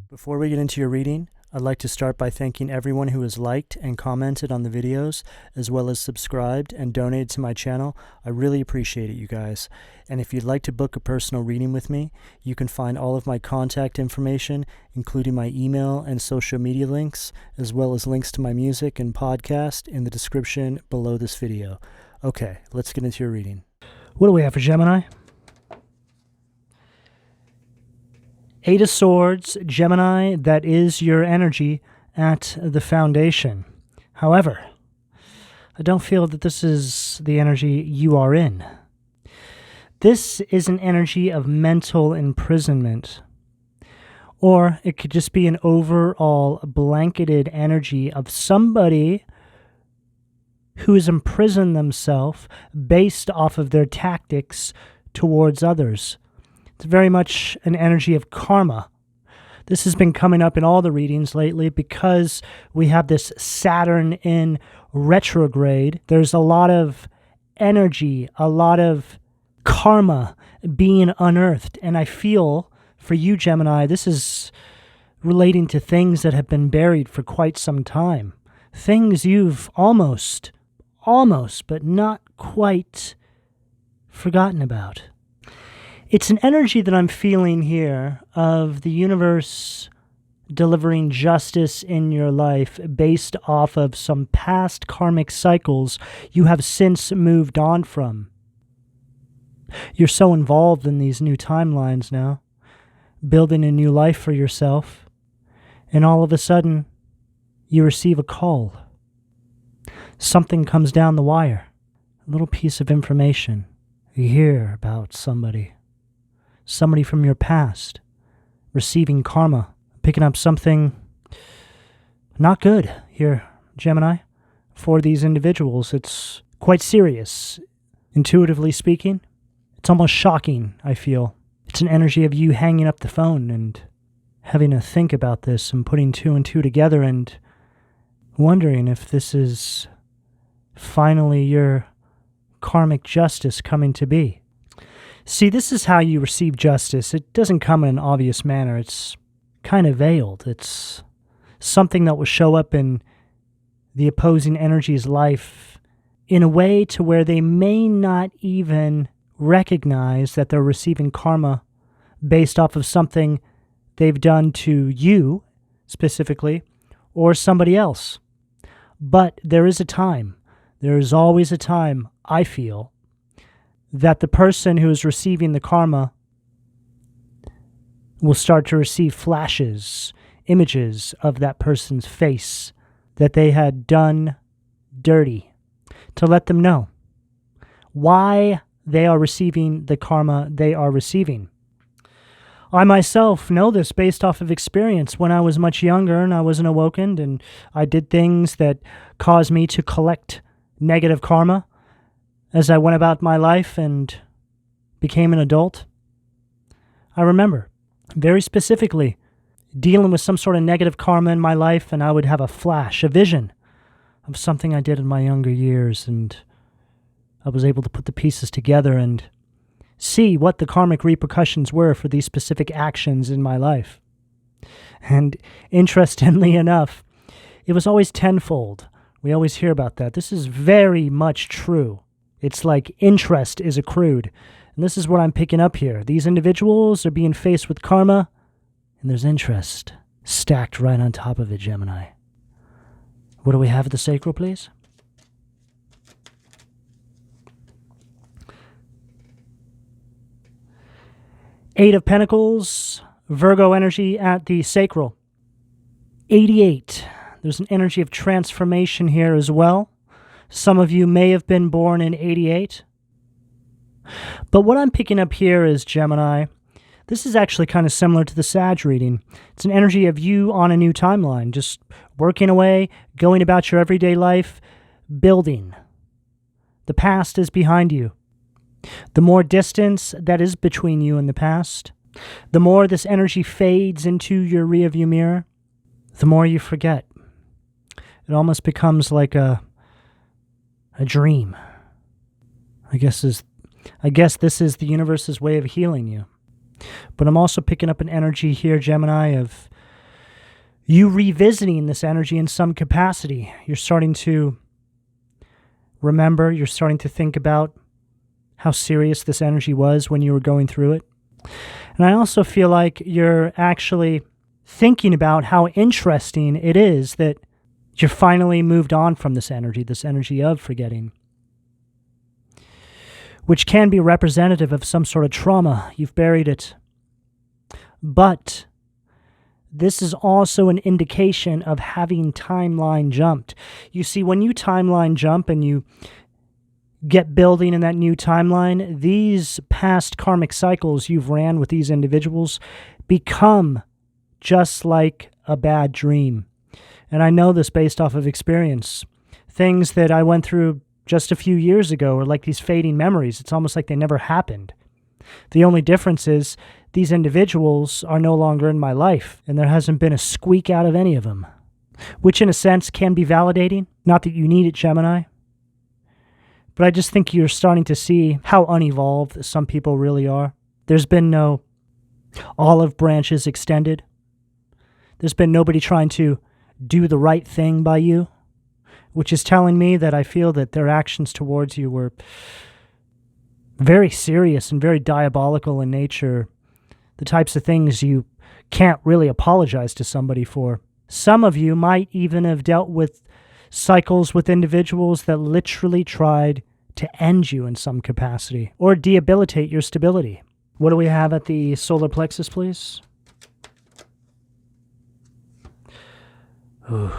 Before we get into your reading, I'd like to start by thanking everyone who has liked and commented on the videos, as well as subscribed and donated to my channel. I really appreciate it, you guys. And if you'd like to book a personal reading with me, you can find all of my contact information, including my email and social media links, as well as links to my music and podcast in the description below this video. Okay, let's get into your reading. What do we have for Gemini? Eight of Swords, Gemini, that is your energy at the foundation. However, I don't feel that this is the energy you are in. This is an energy of mental imprisonment. Or it could just be an overall blanketed energy of somebody who has imprisoned themselves based off of their tactics towards others. It's very much an energy of karma. This has been coming up in all the readings lately because we have this Saturn in retrograde. There's a lot of energy, a lot of karma being unearthed. And I feel for you, Gemini, this is relating to things that have been buried for quite some time. Things you've almost, but not quite forgotten about. It's an energy that I'm feeling here of the universe delivering justice in your life based off of some past karmic cycles you have since moved on from. You're so involved in these new timelines now, building a new life for yourself, and all of a sudden, you receive a call. Something comes down the wire, a little piece of information. You hear about somebody from your past, receiving karma, picking up something not good here, Gemini. For these individuals, it's quite serious. Intuitively speaking, it's almost shocking, I feel. It's an energy of you hanging up the phone and having to think about this and putting two and two together and wondering if this is finally your karmic justice coming to be. See, this is how you receive justice. It doesn't come in an obvious manner. It's kind of veiled. It's something that will show up in the opposing energy's life in a way to where they may not even recognize that they're receiving karma based off of something they've done to you, specifically, or somebody else. But there is a time. There is always a time, I feel, that the person who is receiving the karma will start to receive flashes, images of that person's face that they had done dirty, to let them know why they are receiving the karma they are receiving. I myself know this based off of experience. When I was much younger and I wasn't awakened and I did things that caused me to collect negative karma, as I went about my life and became an adult, I remember very specifically dealing with some sort of negative karma in my life, and I would have a flash, a vision of something I did in my younger years, and I was able to put the pieces together and see what the karmic repercussions were for these specific actions in my life. And interestingly enough, it was always tenfold. We always hear about that. This is very much true. It's like interest is accrued. And this is what I'm picking up here. These individuals are being faced with karma, and there's interest stacked right on top of it, Gemini. What do we have at the Sacral, please? Eight of Pentacles, Virgo energy at the Sacral. 88. There's an energy of transformation here as well. Some of you may have been born in 88. But what I'm picking up here is, Gemini, this is actually kind of similar to the Sag reading. It's an energy of you on a new timeline, just working away, going about your everyday life, building. The past is behind you. The more distance that is between you and the past, the more this energy fades into your rearview mirror, the more you forget. It almost becomes like a dream. I guess this is the universe's way of healing you. But I'm also picking up an energy here, Gemini, of you revisiting this energy in some capacity. You're starting to remember, you're starting to think about how serious this energy was when you were going through it. And I also feel like you're actually thinking about how interesting it is that you're finally moved on from this energy of forgetting, which can be representative of some sort of trauma. You've buried it. But this is also an indication of having timeline jumped. You see, when you timeline jump and you get building in that new timeline, these past karmic cycles you've ran with these individuals become just like a bad dream. And I know this based off of experience. Things that I went through just a few years ago are like these fading memories. It's almost like they never happened. The only difference is these individuals are no longer in my life, and there hasn't been a squeak out of any of them, which in a sense can be validating. Not that you need it, Gemini, but I just think you're starting to see how unevolved some people really are. There's been no olive branches extended. There's been nobody trying to do the right thing by you, which is telling me that I feel that their actions towards you were very serious and very diabolical in nature, the types of things you can't really apologize to somebody for. Some of you might even have dealt with cycles with individuals that literally tried to end you in some capacity or debilitate your stability. What do we have at the solar plexus, please? Ooh.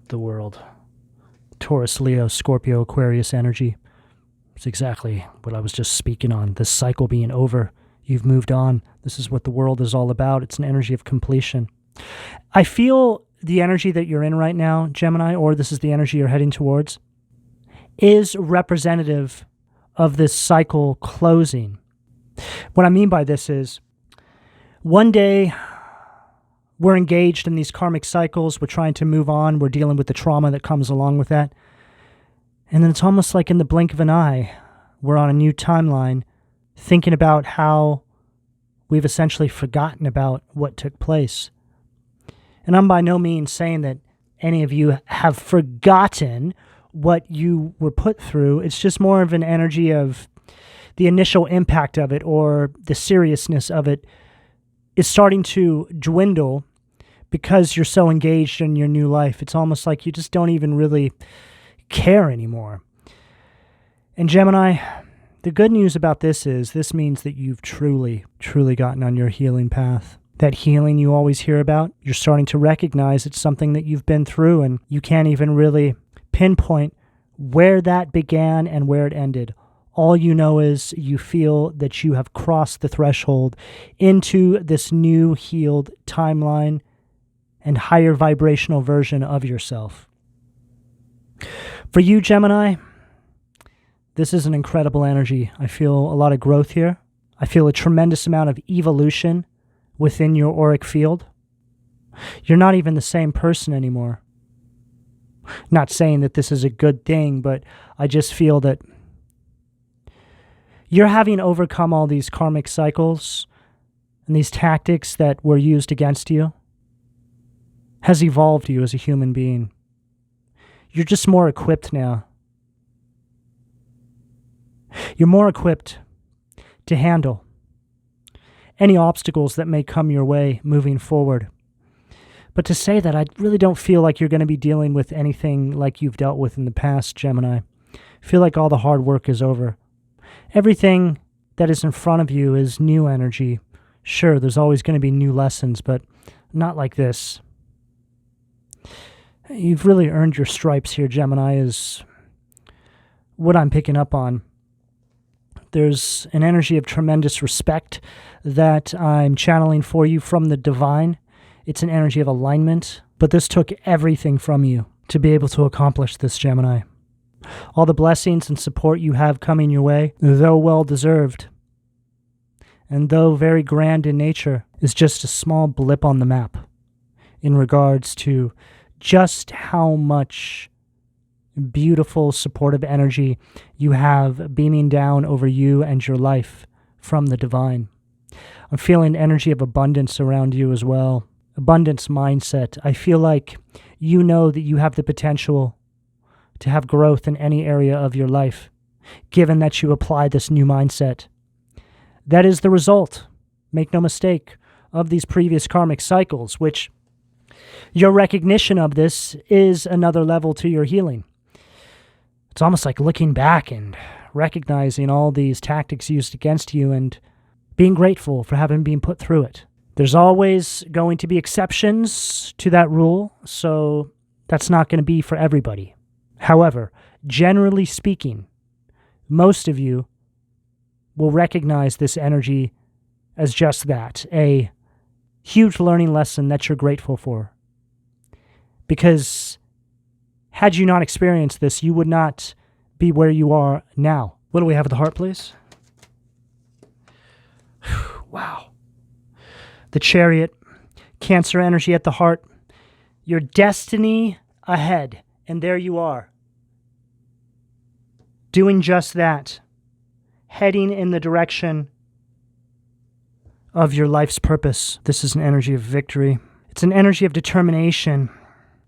The world. Taurus, Leo, Scorpio, Aquarius energy. It's exactly what I was just speaking on. This cycle being over. You've moved on. This is what the world is all about. It's an energy of completion. I feel the energy that you're in right now, Gemini, or this is the energy you're heading towards, is representative of this cycle closing. What I mean by this is, one day we're engaged in these karmic cycles, we're trying to move on, we're dealing with the trauma that comes along with that. And then it's almost like in the blink of an eye, we're on a new timeline, thinking about how we've essentially forgotten about what took place. And I'm by no means saying that any of you have forgotten what you were put through. It's just more of an energy of the initial impact of it, or the seriousness of it is starting to dwindle because you're so engaged in your new life. It's almost like you just don't even really care anymore. And Gemini, the good news about this is this means that you've truly gotten on your healing path. That healing you always hear about, you're starting to recognize it's something that you've been through, and you can't even really pinpoint where that began and where it ended. All you know is you feel that you have crossed the threshold into this new healed timeline and higher vibrational version of yourself. For you, Gemini, this is an incredible energy. I feel a lot of growth here. I feel a tremendous amount of evolution within your auric field. You're not even the same person anymore. Not saying that this is a good thing, but I just feel that you're having overcome all these karmic cycles and these tactics that were used against you has evolved you as a human being. You're just more equipped now. You're more equipped to handle any obstacles that may come your way moving forward. But to say that, I really don't feel like you're going to be dealing with anything like you've dealt with in the past, Gemini. I feel like all the hard work is over. Everything that is in front of you is new energy. Sure, there's always going to be new lessons, but not like this. You've really earned your stripes here, Gemini, is what I'm picking up on. There's an energy of tremendous respect that I'm channeling for you from the divine. It's an energy of alignment, but this took everything from you to be able to accomplish this, Gemini. All the blessings and support you have coming your way, though well-deserved, and though very grand in nature, is just a small blip on the map in regards to just how much beautiful, supportive energy you have beaming down over you and your life from the divine. I'm feeling energy of abundance around you as well. Abundance mindset. I feel like you know that you have the potential to have growth in any area of your life, given that you apply this new mindset. That is the result, make no mistake, of these previous karmic cycles, which your recognition of this is another level to your healing. It's almost like looking back and recognizing all these tactics used against you and being grateful for having been put through it. There's always going to be exceptions to that rule, so that's not going to be for everybody. However, generally speaking, most of you will recognize this energy as just that, a huge learning lesson that you're grateful for. Because had you not experienced this, you would not be where you are now. What do we have at the heart, please? Wow. The Chariot, Cancer energy at the heart, your destiny ahead, and there you are. Doing just that, heading in the direction of your life's purpose. This is an energy of victory. It's an energy of determination.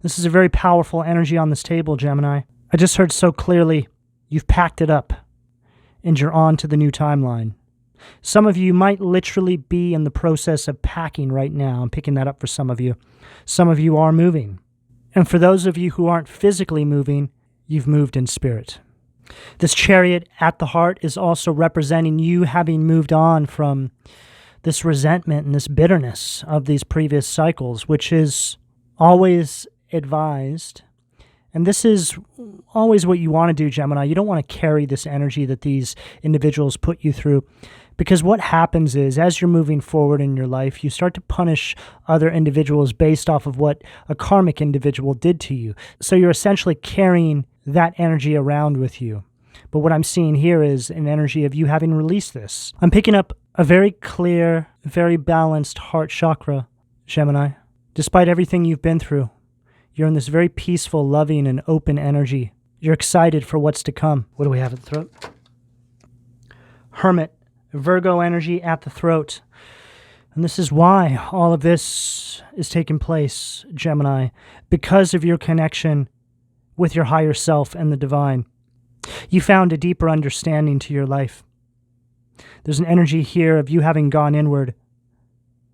This is a very powerful energy on this table, Gemini. I just heard so clearly, you've packed it up, and you're on to the new timeline. Some of you might literally be in the process of packing right now. I'm picking that up for some of you. Some of you are moving. And for those of you who aren't physically moving, you've moved in spirit. This Chariot at the heart is also representing you having moved on from this resentment and this bitterness of these previous cycles, which is always advised. And this is always what you want to do, Gemini. You don't want to carry this energy that these individuals put you through. Because what happens is, as you're moving forward in your life, you start to punish other individuals based off of what a karmic individual did to you. So you're essentially carrying that energy around with you. But what I'm seeing here is an energy of you having released this. I'm picking up a very clear, very balanced heart chakra, Gemini. Despite everything you've been through, you're in this very peaceful, loving, and open energy. You're excited for what's to come. What do we have at the throat? Hermit, Virgo energy at the throat. And this is why all of this is taking place, Gemini, because of your connection with your higher self and the divine. You found a deeper understanding to your life. There's an energy here of you having gone inward,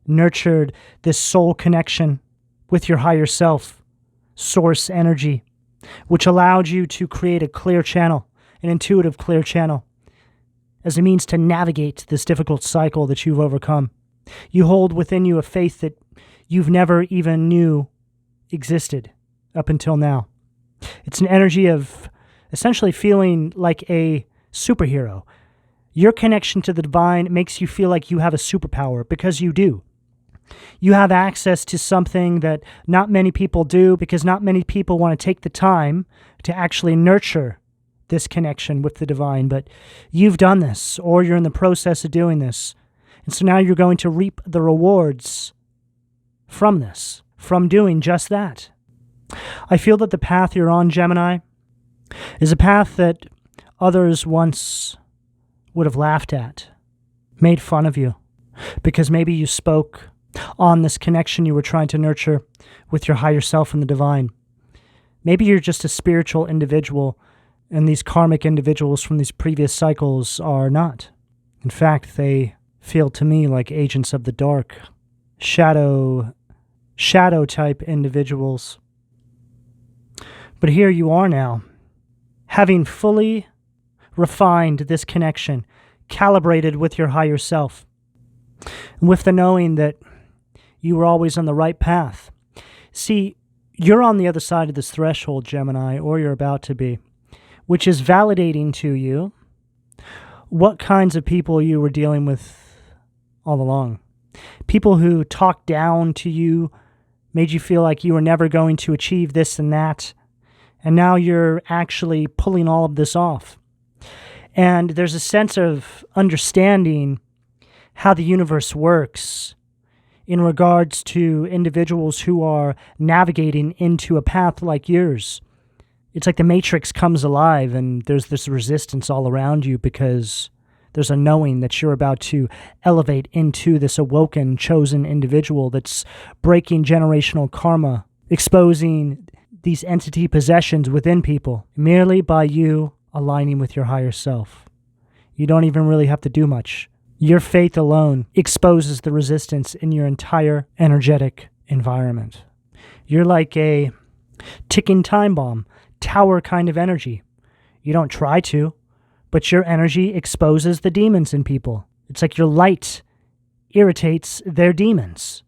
nurtured this soul connection with your higher self, source energy, which allowed you to create a clear channel, an intuitive clear channel, as a means to navigate this difficult cycle that you've overcome. You hold within you a faith that you've never even knew existed up until now. It's an energy of essentially feeling like a superhero. Your connection to the divine makes you feel like you have a superpower, because you do. You have access to something that not many people do, because not many people want to take the time to actually nurture this connection with the divine. But you've done this, or you're in the process of doing this. And so now you're going to reap the rewards from this, from doing just that. I feel that the path you're on, Gemini, is a path that others once would have laughed at, made fun of you, because maybe you spoke on this connection you were trying to nurture with your higher self and the divine. Maybe you're just a spiritual individual, and these karmic individuals from these previous cycles are not. In fact, they feel to me like agents of the dark, shadow type individuals. But here you are now, having fully refined this connection, calibrated with your higher self, and with the knowing that you were always on the right path. See, you're on the other side of this threshold, Gemini, or you're about to be, which is validating to you what kinds of people you were dealing with all along. People who talked down to you, made you feel like you were never going to achieve this and that, and now you're actually pulling all of this off. And there's a sense of understanding how the universe works in regards to individuals who are navigating into a path like yours. It's like the Matrix comes alive and there's this resistance all around you because There's a knowing that you're about to elevate into this awoken, chosen individual that's breaking generational karma, exposing these entity possessions within people merely by you aligning with your higher self. You don't even really have to do much. Your faith alone exposes the resistance in your entire energetic environment. You're like a ticking time bomb, tower kind of energy. You don't try to, but your energy exposes the demons in people. It's like your light irritates their demons.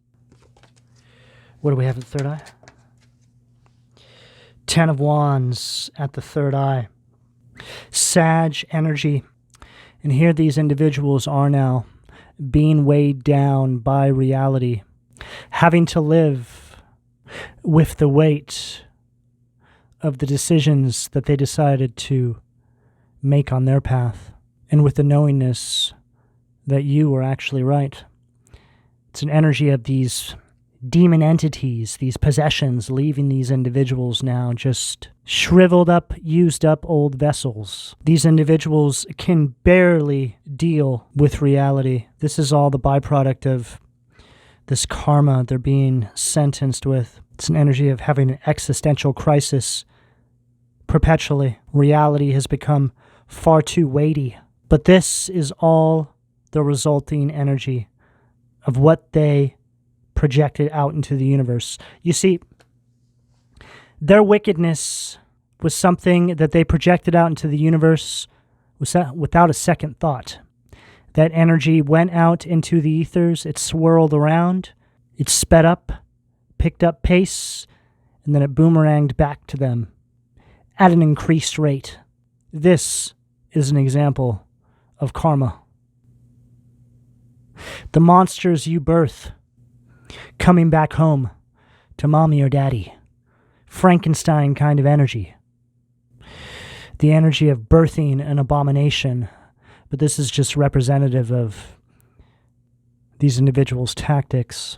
What do we have at the third eye? 10 of Wands at the third eye. Sag energy. And here these individuals are now being weighed down by reality, having to live with the weight of the decisions that they decided to make on their path, and with the knowingness that you were actually right. It's an energy of these demon entities, these possessions, leaving these individuals now just shriveled up, used up old vessels. These individuals can barely deal with reality. This is all the byproduct of this karma they're being sentenced with. It's an energy of having an existential crisis perpetually. Reality has become far too weighty. But this is all the resulting energy of what they projected out into the universe. You see, their wickedness was something that they projected out into the universe without a second thought. That energy went out into the ethers, it swirled around, it sped up, picked up pace, and then it boomeranged back to them at an increased rate. This is an example of karma. The monsters you birth coming back home to mommy or daddy. Frankenstein kind of energy. The energy of birthing an abomination. But this is just representative of these individuals' tactics.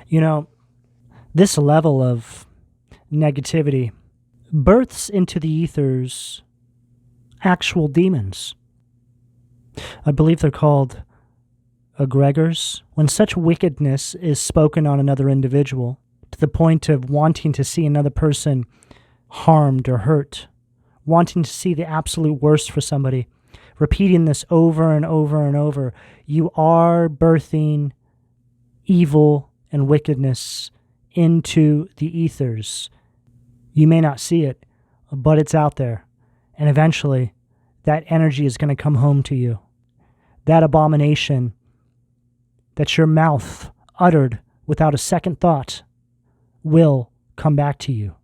You know, this level of negativity births into the ethers actual demons. I believe they're called egregors. When such wickedness is spoken on another individual, to the point of wanting to see another person harmed or hurt, wanting to see the absolute worst for somebody, repeating this over and over and over, you are birthing evil and wickedness into the ethers. You may not see it, but it's out there. And eventually, that energy is going to come home to you. That abomination that your mouth uttered without a second thought will come back to you.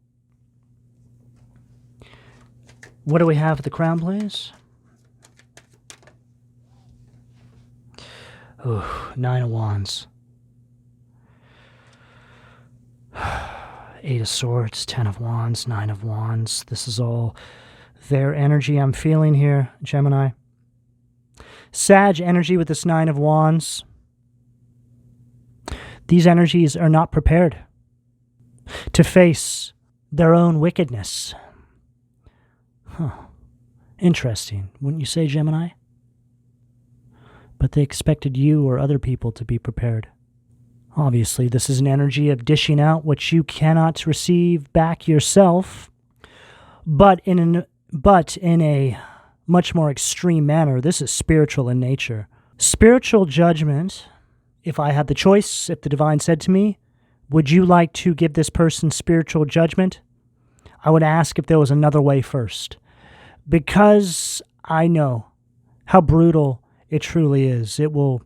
What do we have at the crown, please? Ooh, 9 of Wands. 8 of Swords, 10 of Wands, 9 of Wands. This is all their energy I'm feeling here, Gemini. Sag energy with this 9 of Wands. These energies are not prepared to face their own wickedness. Interesting, wouldn't you say, Gemini? But they expected you or other people to be prepared. Obviously, this is an energy of dishing out what you cannot receive back yourself, but in a much more extreme manner. This is spiritual in nature. Spiritual judgment, if I had the choice, if the divine said to me, would you like to give this person spiritual judgment? I would ask if there was another way first. Because I know how brutal it truly is. It will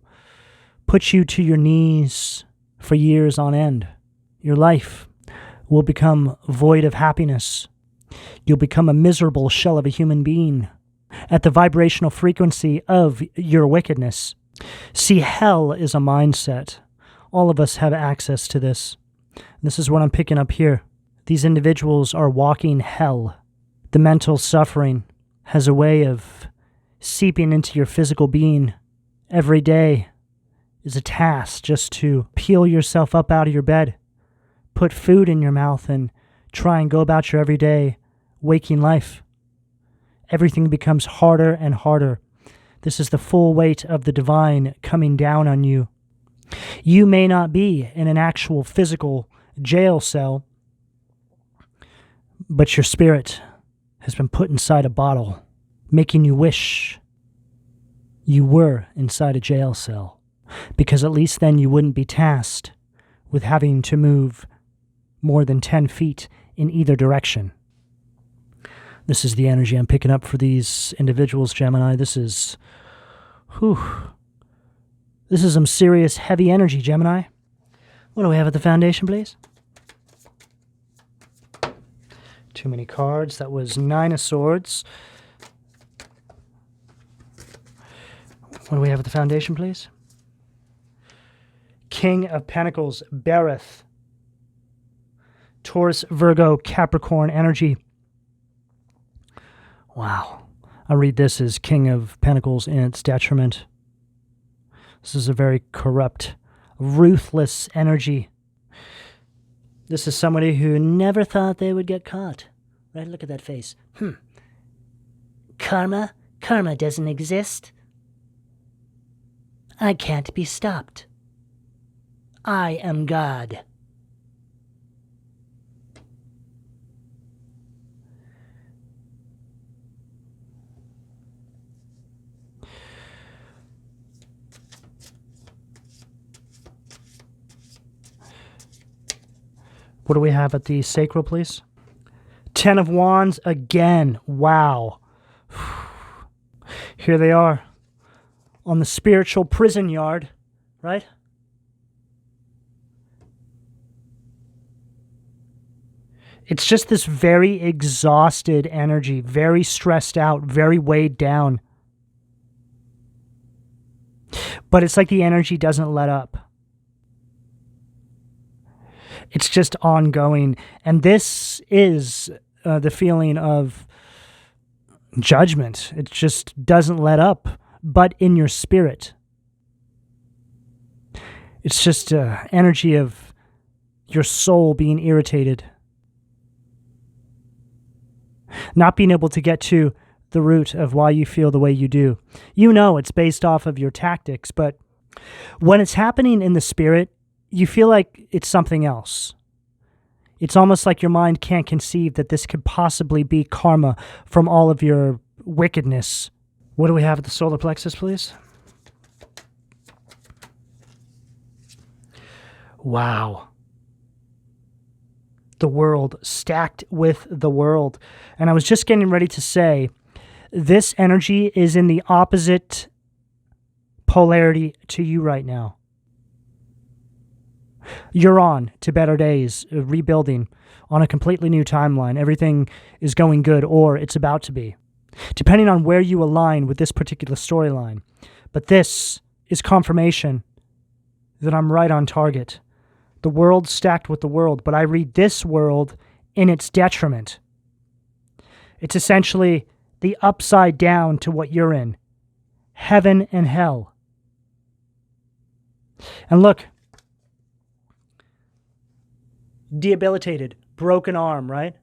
put you to your knees for years on end. Your life will become void of happiness. You'll become a miserable shell of a human being at the vibrational frequency of your wickedness. See, hell is a mindset. All of us have access to this. This is what I'm picking up here. These individuals are walking hell. The mental suffering has a way of seeping into your physical being. Every day is a task just to peel yourself up out of your bed, put food in your mouth, and try and go about your everyday waking life. Everything becomes harder and harder. This is the full weight of the divine coming down on you. You may not be in an actual physical jail cell, but your spirit has been put inside a bottle, making you wish you were inside a jail cell, because at least then you wouldn't be tasked with having to move more than 10 feet in either direction. This is the energy I'm picking up for these individuals, Gemini. This is some serious heavy energy, Gemini. What do we have at the foundation, please? Too many cards. That was 9 of Swords. What do we have at the foundation, please? King of Pentacles, Bereth. Taurus, Virgo, Capricorn energy. Wow. I read this as King of Pentacles in its detriment. This is a very corrupt, ruthless energy. This is somebody who never thought they would get caught. Right? Look at that face. Karma? Karma doesn't exist. I can't be stopped. I am God. What do we have at the Sacral, please? 10 of Wands again. Wow. Here they are on the spiritual prison yard, right? It's just this very exhausted energy, very stressed out, very weighed down. But it's like the energy doesn't let up. It's just ongoing. And this is the feeling of judgment. It just doesn't let up, but in your spirit. It's just energy of your soul being irritated. Not being able to get to the root of why you feel the way you do. You know it's based off of your tactics, but when it's happening in the spirit, you feel like it's something else. It's almost like your mind can't conceive that this could possibly be karma from all of your wickedness. What do we have at the solar plexus, please? Wow. The world, stacked with the world. And I was just getting ready to say, this energy is in the opposite polarity to you right now. You're on to better days, rebuilding on a completely new timeline. Everything is going good, or it's about to be, depending on where you align with this particular storyline. But this is confirmation that I'm right on target. The world stacked with the world, but I read this world in its detriment. It's essentially the upside down to what you're in. Heaven and hell. And look, debilitated, broken arm, right?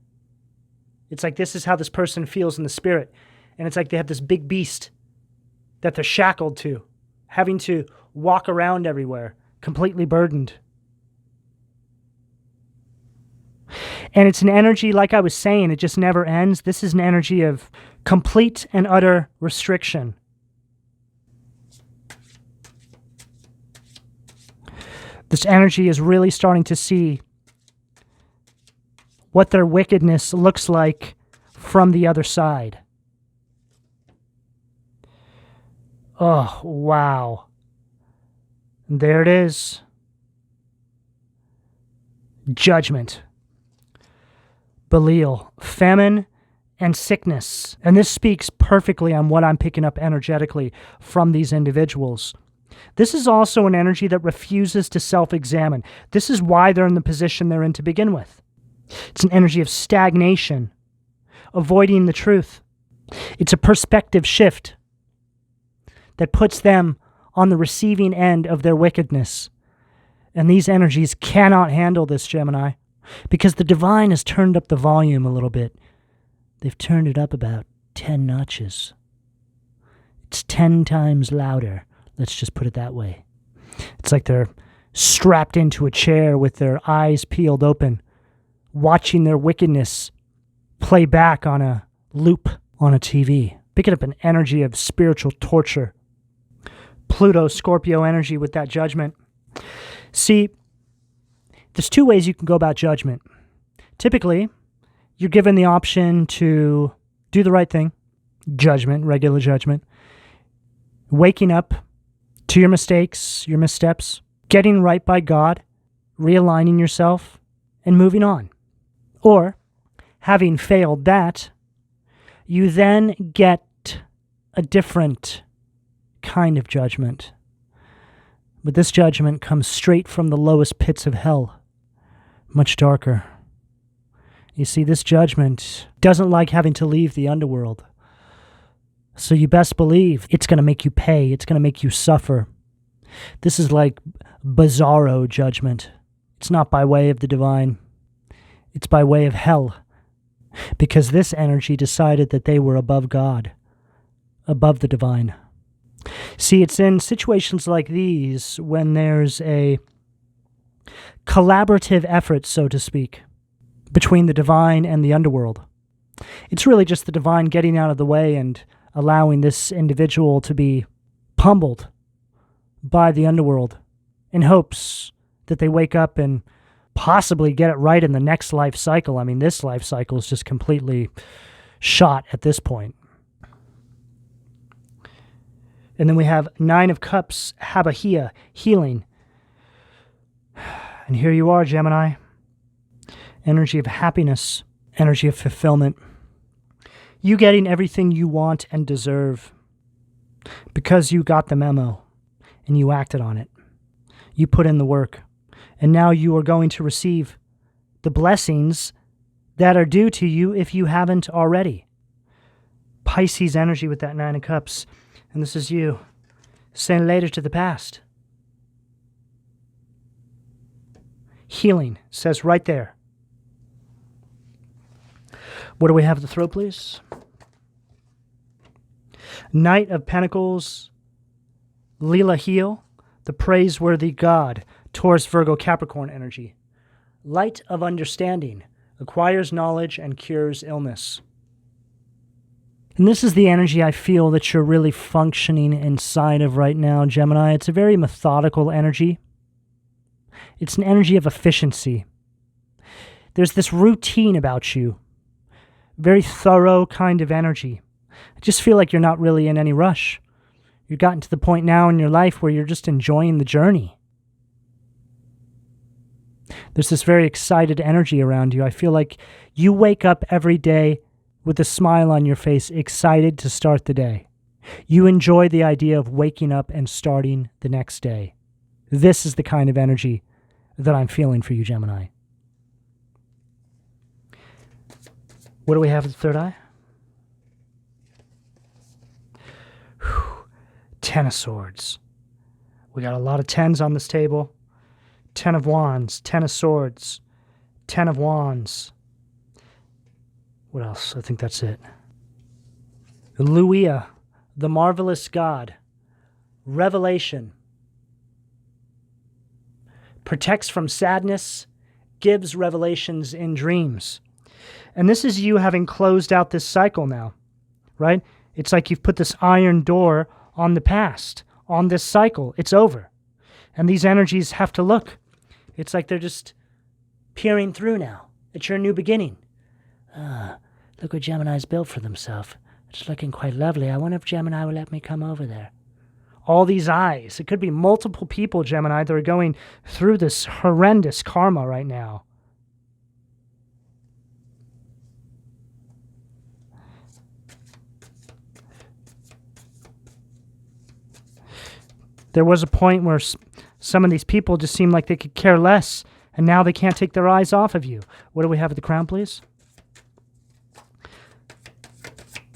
It's like this is how this person feels in the spirit. And it's like they have this big beast that they're shackled to, having to walk around everywhere, completely burdened. And it's an energy, like I was saying, it just never ends. This is an energy of complete and utter restriction. This energy is really starting to see what their wickedness looks like from the other side. Oh, wow. And there it is. Judgment. Belial, famine and sickness. And this speaks perfectly on what I'm picking up energetically from these individuals. This is also an energy that refuses to self-examine. This is why they're in the position they're in to begin with. It's an energy of stagnation, avoiding the truth. It's a perspective shift that puts them on the receiving end of their wickedness. And these energies cannot handle this, Gemini, because the divine has turned up the volume a little bit. They've turned it up about 10 notches. It's 10 times louder. Let's just put it that way. It's like they're strapped into a chair with their eyes peeled open, watching their wickedness play back on a loop on a TV, picking up an energy of spiritual torture. Pluto, Scorpio energy with that judgment. See, there's two ways you can go about judgment. Typically, you're given the option to do the right thing, judgment, regular judgment, waking up to your mistakes, your missteps, getting right by God, realigning yourself, and moving on. Or, having failed that, you then get a different kind of judgment. But this judgment comes straight from the lowest pits of hell, much darker. You see, this judgment doesn't like having to leave the underworld. So you best believe it's going to make you pay. It's going to make you suffer. This is like bizarro judgment. It's not by way of the divine. It's by way of hell. Because this energy decided that they were above God, above the divine. See, it's in situations like these when there's a collaborative effort, so to speak, between the divine and the underworld. It's really just the divine getting out of the way and allowing this individual to be pummeled by the underworld in hopes that they wake up and possibly get it right in the next life cycle. I mean, this life cycle is just completely shot at this point. And then we have Nine of Cups, Habahia, healing. And here you are, Gemini. Energy of happiness, energy of fulfillment. You getting everything you want and deserve because you got the memo and you acted on it. You put in the work. And now you are going to receive the blessings that are due to you if you haven't already. Pisces energy with that Nine of Cups. And this is you saying later to the past. Healing says right there. What do we have at the throat, please? Knight of Pentacles, Leela Heel, the praiseworthy God, Taurus, Virgo, Capricorn energy. Light of understanding, acquires knowledge and cures illness. And this is the energy I feel that you're really functioning inside of right now, Gemini. It's a very methodical energy. It's an energy of efficiency. There's this routine about you. Very thorough kind of energy. I just feel like you're not really in any rush. You've gotten to the point now in your life where you're just enjoying the journey. There's this very excited energy around you. I feel like you wake up every day with a smile on your face, excited to start the day. You enjoy the idea of waking up and starting the next day. This is the kind of energy that I'm feeling for you, Gemini. What do we have at the third eye? Whew. 10 of Swords. We got a lot of 10s on this table. 10 of Wands, 10 of Swords, 10 of Wands. What else? I think that's it. Luia, the marvelous God. Revelation. Protects from sadness, gives revelations in dreams. And this is you having closed out this cycle now, right? It's like you've put this iron door on the past, on this cycle. It's over. And these energies have to look. It's like they're just peering through now. It's your new beginning. Look what Gemini's built for themselves. It's looking quite lovely. I wonder if Gemini will let me come over there. All these eyes. It could be multiple people, Gemini, that are going through this horrendous karma right now. There was a point where some of these people just seemed like they could care less, and now they can't take their eyes off of you. What do we have at the crown, please?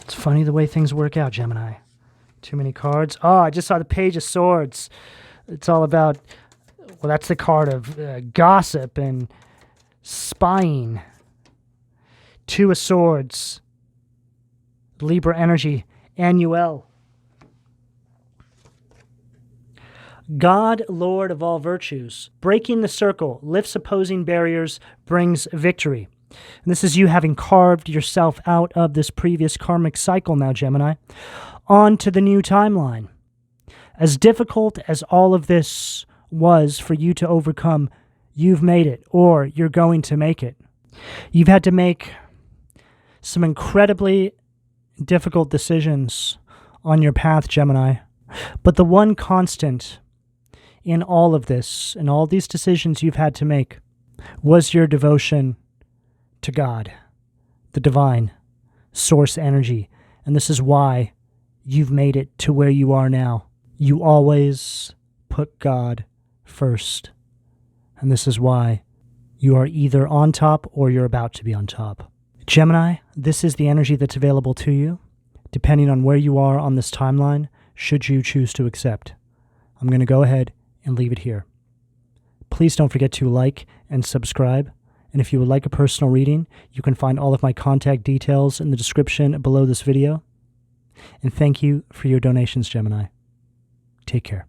It's funny the way things work out, Gemini. Too many cards. Oh, I just saw the Page of Swords. It's all about, well, that's the card of gossip and spying. Two of Swords. Libra energy. Annuel. God, Lord of all virtues, breaking the circle, lifts opposing barriers, brings victory. And this is you having carved yourself out of this previous karmic cycle now, Gemini, on to the new timeline. As difficult as all of this was for you to overcome, you've made it, or you're going to make it. You've had to make some incredibly difficult decisions on your path, Gemini. But the one constant in all of this, in all these decisions you've had to make, was your devotion to God, the divine source energy. And this is why you've made it to where you are now. You always put God first. And this is why you are either on top or you're about to be on top. Gemini, this is the energy that's available to you, depending on where you are on this timeline, should you choose to accept. I'm going to go ahead and leave it here. Please don't forget to like and subscribe. And if you would like a personal reading, you can find all of my contact details in the description below this video. And thank you for your donations, Gemini. Take care.